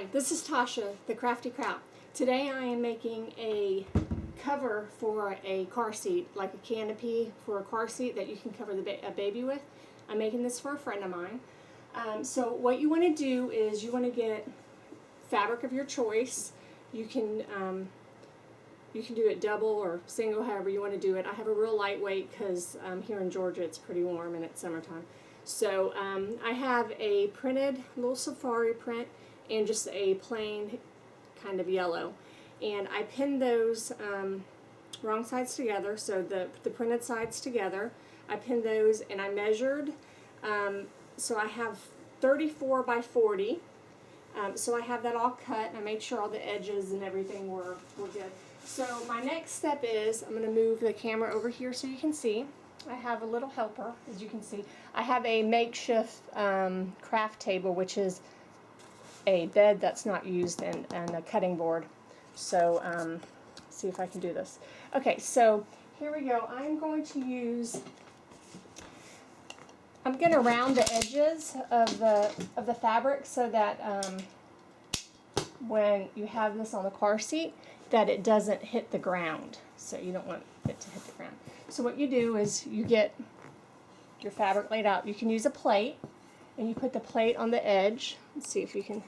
Hi, this is Tasha, the Crafty Kraut. Today I am making a cover for a car seat, like a canopy for a car seat that you can cover a baby with. I'm making this for a friend of mine. So what you want to do is you want to get fabric of your choice. You can do it double or single, however you want to do it. I have a real lightweight because here in Georgia it's pretty warm and it's summertime. So I have a printed little safari print and just a plain kind of yellow. And I pinned those wrong sides together, so the printed sides together. I pinned those and I measured. So I have 34 by 40. So I have that all cut and I made sure all the edges and everything were good. So my next step is I'm going to move the camera over here so you can see. I have a little helper, as you can see. I have a makeshift craft table, which is a bed that's not used and a cutting board. So see if I can do this. Okay, so here we go. I'm going to round the edges of the fabric so that when you have this on the car seat, that it doesn't hit the ground. So you don't want it to hit the ground. So what you do is you get your fabric laid out. You can use a plate, and you put the plate on the edge. Let's see if you can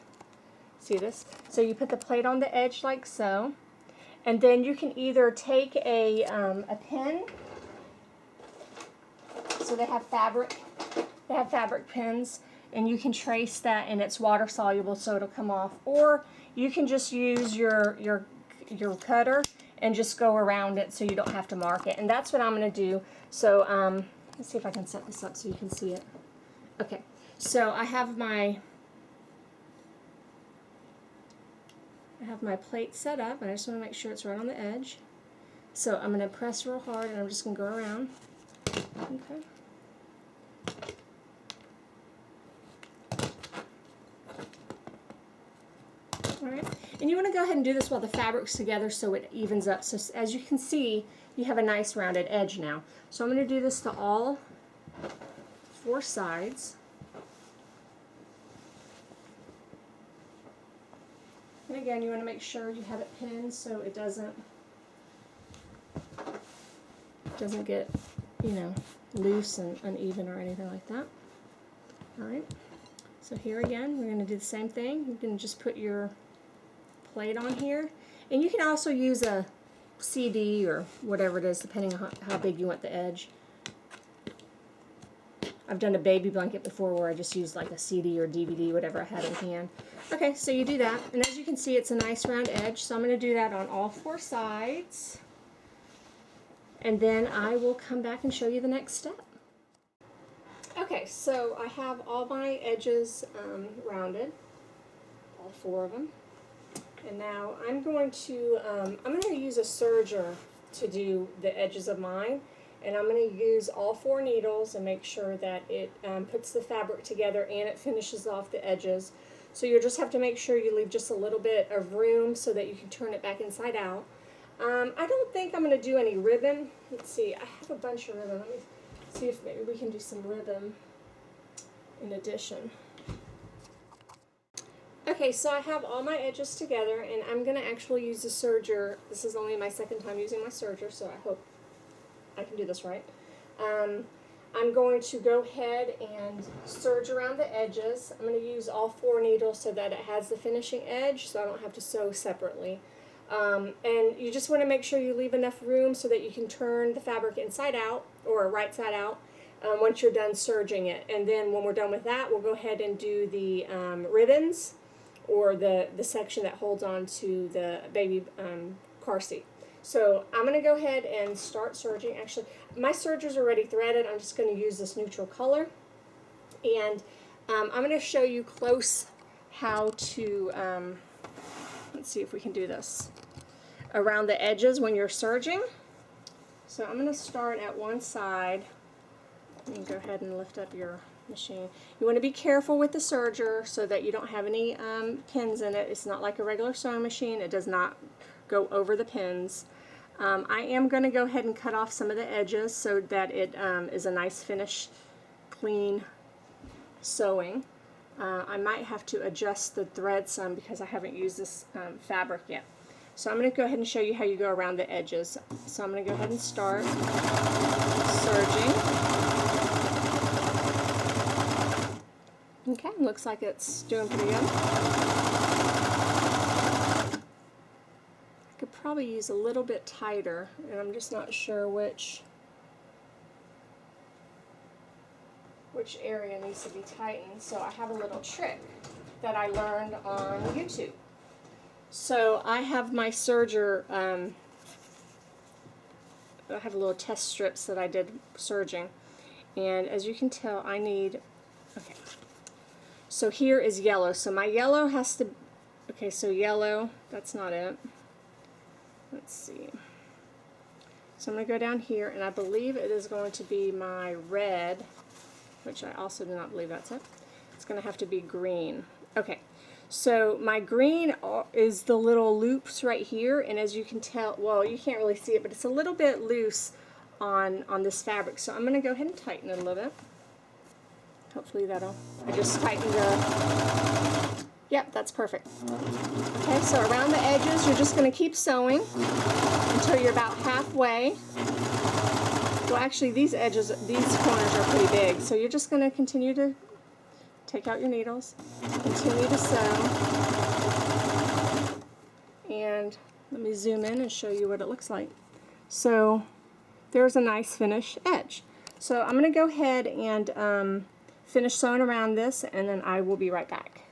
see this. So you put the plate on the edge like so, and then you can either take a pin. So they have fabric pins, and you can trace that, and it's water soluble, so it'll come off. Or you can just use your cutter and just go around it so you don't have to mark it. And that's what I'm going to do. So let's see if I can set this up so you can see it. Okay, so I have my plate set up, and I just want to make sure it's right on the edge. So I'm going to press real hard, and I'm just going to go around. Okay. Alright, and you want to go ahead and do this while the fabric's together so it evens up. So as you can see, you have a nice rounded edge now. So I'm going to do this to all 4 sides. And again, you want to make sure you have it pinned so it doesn't get, loose and uneven or anything like that. Alright, so here again, we're going to do the same thing. You can just put your plate on here, and you can also use a CD or whatever it is, depending on how big you want the edge. I've done a baby blanket before where I just used like a CD or DVD, whatever I had in hand. Okay, so you do that, and as you can see, it's a nice round edge, so I'm going to do that on all 4 sides, and then I will come back and show you the next step. Okay, so I have all my edges rounded, all 4 of them. And now I'm going to use a serger to do the edges of mine, and I'm going to use all 4 needles and make sure that it puts the fabric together and it finishes off the edges. So you'll just have to make sure you leave just a little bit of room so that you can turn it back inside out. I don't think I'm going to do any ribbon. Let's see, I have a bunch of ribbon. Let me see if maybe we can do some ribbon in addition. Okay, so I have all my edges together, and I'm going to actually use the serger. This is only my 2nd time using my serger, so I hope I can do this right. I'm going to go ahead and serge around the edges. I'm going to use all 4 needles so that it has the finishing edge, so I don't have to sew separately. And you just want to make sure you leave enough room so that you can turn the fabric inside out, or right side out, once you're done serging it. And then when we're done with that, we'll go ahead and do the ribbons, or the section that holds on to the baby car seat. So I'm going to go ahead and start serging. Actually, my serger's already threaded. I'm just going to use this neutral color. And I'm going to show you close how to, let's see if we can do this, around the edges when you're serging. So I'm going to start at one side. You can go ahead and lift up your machine. You want to be careful with the serger so that you don't have any pins in it. It's not like a regular sewing machine. It does not go over the pins. I am going to go ahead and cut off some of the edges so that it is a nice finish, clean sewing. I might have to adjust the thread some because I haven't used this fabric yet. So I'm going to go ahead and show you how you go around the edges. So I'm going to go ahead and start serging. Okay, looks like it's doing pretty good. I could probably use a little bit tighter, and I'm just not sure which area needs to be tightened. So I have a little trick that I learned on YouTube. So I have my serger, I have little test strips that I did serging, and as you can tell I need, okay, so here is yellow, so my yellow has to, okay, so yellow, that's not it, let's see, so I'm going to go down here and I believe it is going to be my red, which I also do not believe that's it. It's going to have to be green. Okay, so my green is the little loops right here, and as you can tell, well, you can't really see it, but it's a little bit loose on this fabric. So I'm going to go ahead and tighten it a little bit. Hopefully that'll, I just tightened the, yep, that's perfect. Okay, so around the edges, you're just going to keep sewing until you're about halfway. Well, actually, these edges, these corners are pretty big, so you're just going to continue to take out your needles, continue to sew, and let me zoom in and show you what it looks like. So there's a nice finished edge. So I'm going to go ahead and finish sewing around this, and then I will be right back.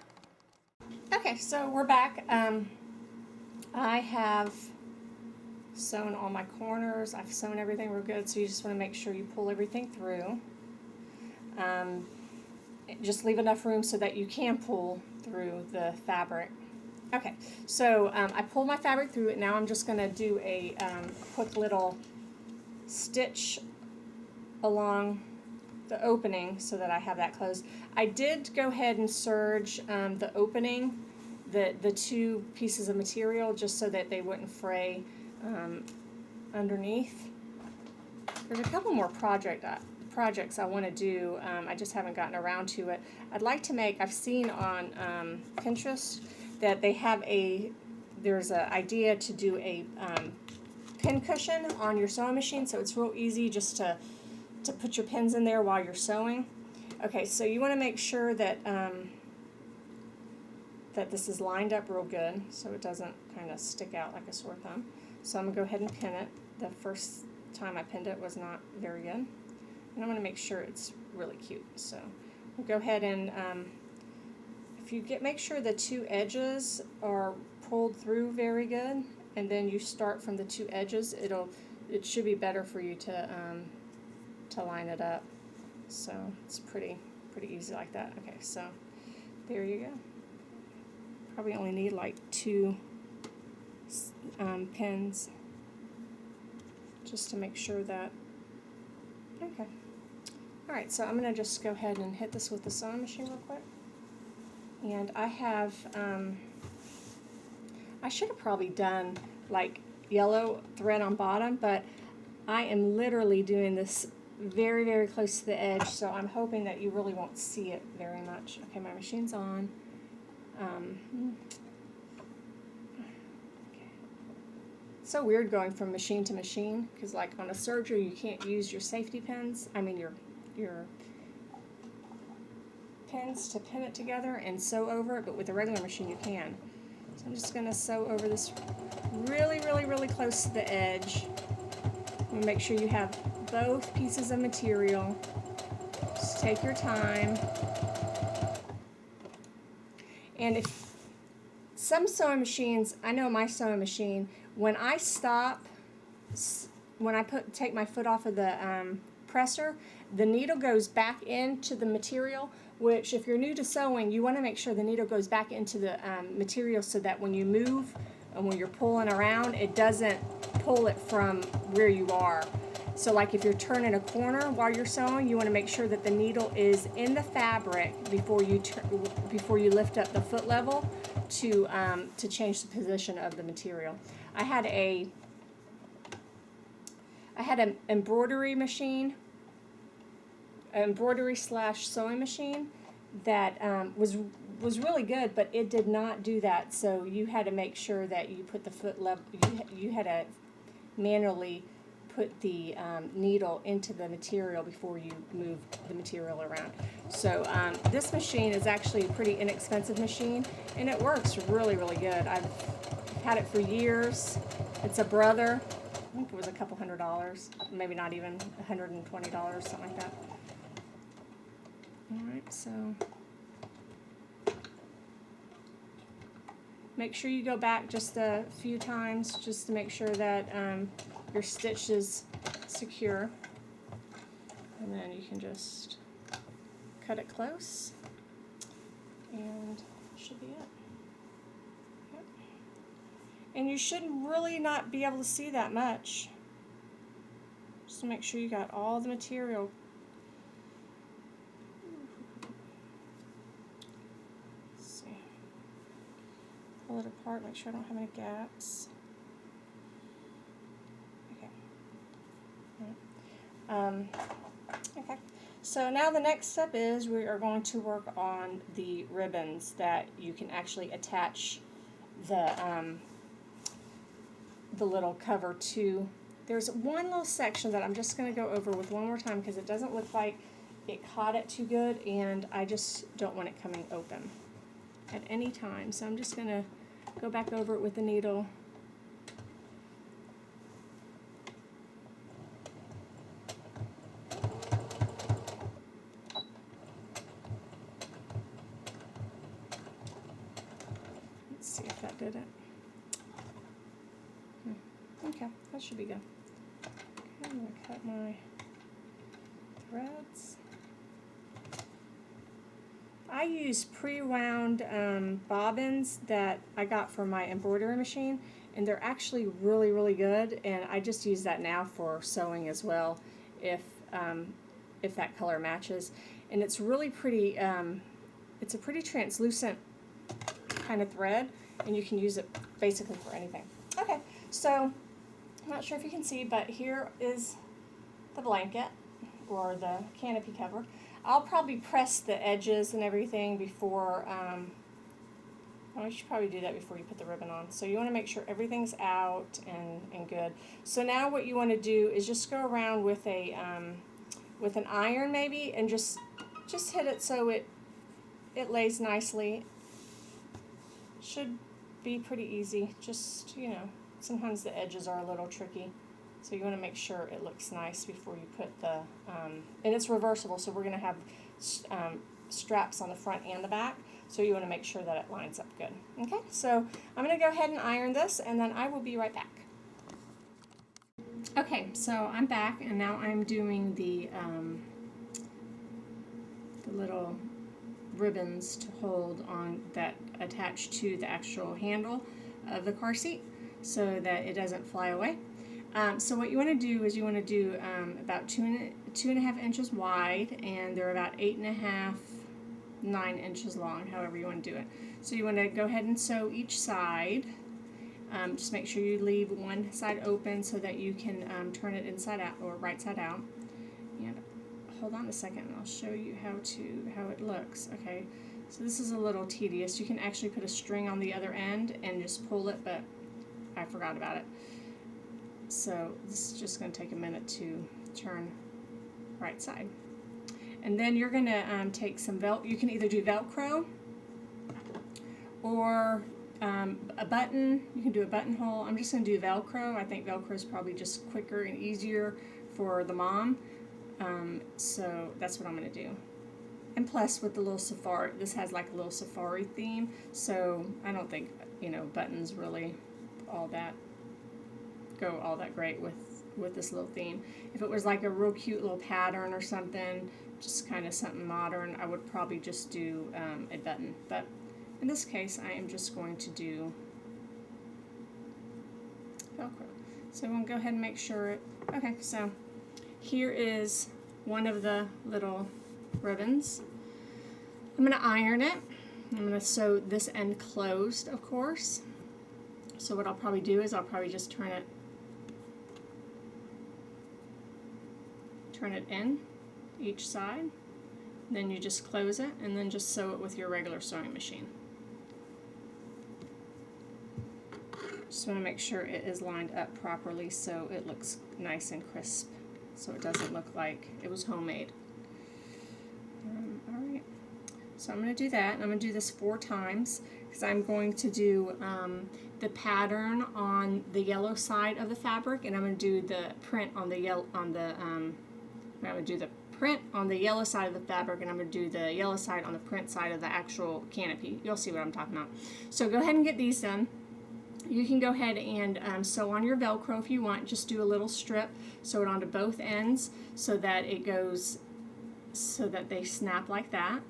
Okay, so we're back. I have sewn all my corners. I've sewn everything real good, so you just want to make sure you pull everything through. Just leave enough room so that you can pull through the fabric. Okay, so I pulled my fabric through it. Now I'm just going to do a quick little stitch along the opening so that I have that closed. I did go ahead and serge the opening, the two pieces of material, just so that they wouldn't fray underneath. There's a couple more projects I want to do. I just haven't gotten around to it. I'd like to make, I've seen on Pinterest that they have there's an idea to do a pin cushion on your sewing machine, so it's real easy just to put your pins in there while you're sewing. Okay, so you want to make sure that that this is lined up real good so it doesn't kind of stick out like a sore thumb. So I'm going to go ahead and pin it. The first time I pinned it was not very good. And I'm going to make sure it's really cute. So we'll go ahead and if you make sure the two edges are pulled through very good, and then you start from the two edges, it should be better for you to line it up. So it's pretty easy like that. Okay, so there you go. Probably only need like two pins just to make sure that, okay. Alright, so I'm going to just go ahead and hit this with the sewing machine real quick. And I have, I should have probably done like yellow thread on bottom, but I am literally doing this very, very close to the edge, so I'm hoping that you really won't see it very much. Okay, my machine's on. It's so weird going from machine to machine, because like on a serger you can't use your safety pins, I mean your pins to pin it together and sew over it, but with a regular machine you can. So I'm just going to sew over this really, really, really close to the edge. And make sure you have both pieces of material. Just take your time. And if some sewing machines, I know my sewing machine, when I stop, when I take my foot off of the presser, the needle goes back into the material, which if you're new to sewing, you want to make sure the needle goes back into the material so that when you move and when you're pulling around, it doesn't pull it from where you are. So like if you're turning a corner while you're sewing, you want to make sure that the needle is in the fabric before you lift up the foot level to change the position of the material. I had an embroidery machine, embroidery / sewing machine, that was really good, but it did not do that. So you had to make sure that you put the foot level. You had to manually put the needle into the material before you move the material around. So this machine is actually a pretty inexpensive machine, and it works really, really good. I've had it for years. It's a Brother. I think it was a couple $100, maybe not even $120, something like that. All right, so make sure you go back just a few times just to make sure that your stitch is secure. And then you can just cut it close, and that should be it. Yep. And you should really not be able to see that much. Just to make sure you got all the material. Let's see. Pull it apart, make sure I don't have any gaps. Okay, so now the next step is we are going to work on the ribbons that you can actually attach the little cover to. There's one little section that I'm just going to go over with one more time because it doesn't look like it caught it too good, and I just don't want it coming open at any time. So I'm just going to go back over it with the needle. See if that did it. Okay, that should be good. Okay, I'm going to cut my threads. I use pre-wound bobbins that I got from my embroidery machine, and they're actually really, really good, and I just use that now for sewing as well if that color matches. And it's really pretty, it's a pretty translucent kind of thread, and you can use it basically for anything. Okay, so I'm not sure if you can see, but here is the blanket or the canopy cover. I'll probably press the edges and everything before, well, you should probably do that before you put the ribbon on. So you want to make sure everything's out and good. So now what you want to do is just go around with a with an iron maybe, and just hit it so it lays nicely. Should be pretty easy. Just, you know, sometimes the edges are a little tricky, so you want to make sure it looks nice before you put the and it's reversible, so we're going to have straps on the front and the back, so you want to make sure that it lines up good. Okay, so I'm going to go ahead and iron this, and then I will be right back. Okay, so I'm back, and now I'm doing the little ribbons to hold on that attach to the actual handle of the car seat so that it doesn't fly away. So what you want to do is you want to do about 2.5 inches wide, and they're about 8.5, 9 inches long, however you want to do it. So you want to go ahead and sew each side. Just make sure you leave one side open so that you can turn it inside out or right side out. And hold on a second, and I'll show you how it looks. Okay, so this is a little tedious. You can actually put a string on the other end and just pull it, but I forgot about it. So this is just going to take a minute to turn right side. And then you're going to take some you can either do Velcro or a button. You can do a buttonhole. I'm just going to do Velcro. I think Velcro is probably just quicker and easier for the mom. So that's what I'm going to do. And plus with the little safari, this has like a little safari theme, so I don't think, you know, buttons really go all that great with this little theme. If it was like a real cute little pattern or something, just kind of something modern, I would probably just do a button. But in this case, I am just going to do Velcro. So I'm going to go ahead and make sure okay, so here is one of the little ribbons. I'm going to iron it. I'm going to sew this end closed, of course. So what I'll probably do is I'll probably just turn it in each side, Then you just close it and then just sew it with your regular sewing machine. Just want to make sure it is lined up properly so it looks nice and crisp, so it doesn't look like it was homemade. Alright, so I'm going to do that, and I'm going to do this 4 times because I'm going to do the pattern on the yellow side of the fabric, and I'm going to do the print on the yellow I'm going to do the print on the yellow side of the fabric, and I'm going to do the yellow side on the print side of the actual canopy. You'll see what I'm talking about. So go ahead and get these done. You can go ahead and sew on your Velcro if you want. Just do a little strip, sew it onto both ends so that it goes, so that they snap like that.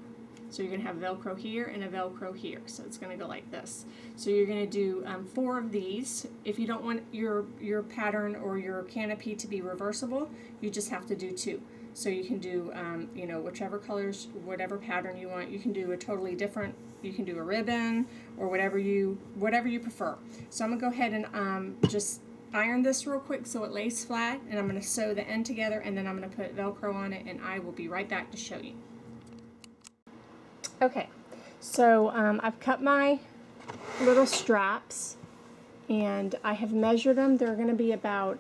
So you're going to have Velcro here and a Velcro here. So it's going to go like this. So you're going to do 4 of these. If you don't want your pattern or your canopy to be reversible, you just have to do 2. So you can do, you know, whichever colors, whatever pattern you want. You can do a totally different. You can do a ribbon or whatever you prefer. So I'm gonna go ahead and just iron this real quick so it lays flat, and I'm gonna sew the end together, and then I'm gonna put Velcro on it, and I will be right back to show you. Okay, so I've cut my little straps, and I have measured them. They're gonna be about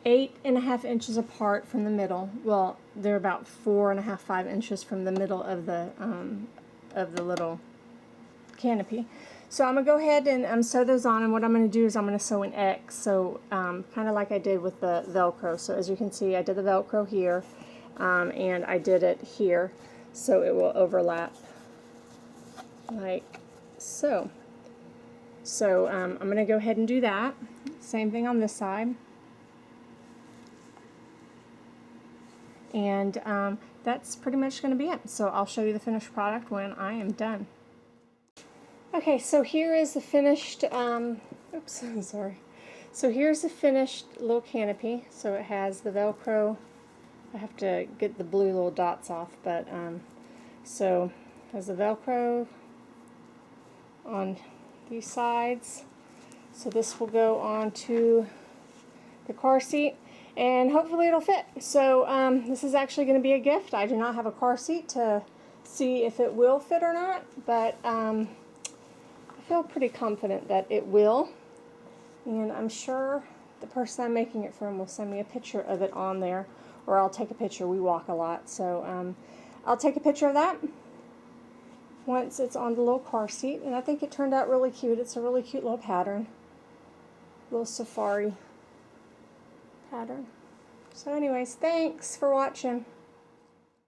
8.5 inches apart from the middle. Well, they're about 4.5, 5 inches from the middle of the little canopy. So I'm gonna go ahead and sew those on, and what I'm gonna do is I'm gonna sew an X, so kind of like I did with the Velcro. So as you can see, I did the Velcro here, and I did it here, so it will overlap like so. So I'm gonna go ahead and do that. Same thing on this side. And that's pretty much going to be it. So I'll show you the finished product when I am done. Okay, so here is the finished, oops, I'm sorry. So here's the finished little canopy. So it has the Velcro. I have to get the blue little dots off, but so it has the Velcro on these sides. So this will go onto the car seat, and hopefully it'll fit. So this is actually going to be a gift. I do not have a car seat to see if it will fit or not, but I feel pretty confident that it will, and I'm sure the person I'm making it from will send me a picture of it on there, or I'll take a picture. We walk a lot, so I'll take a picture of that once it's on the little car seat, and I think it turned out really cute. It's a really cute little pattern, little safari pattern. So anyways, thanks for watching.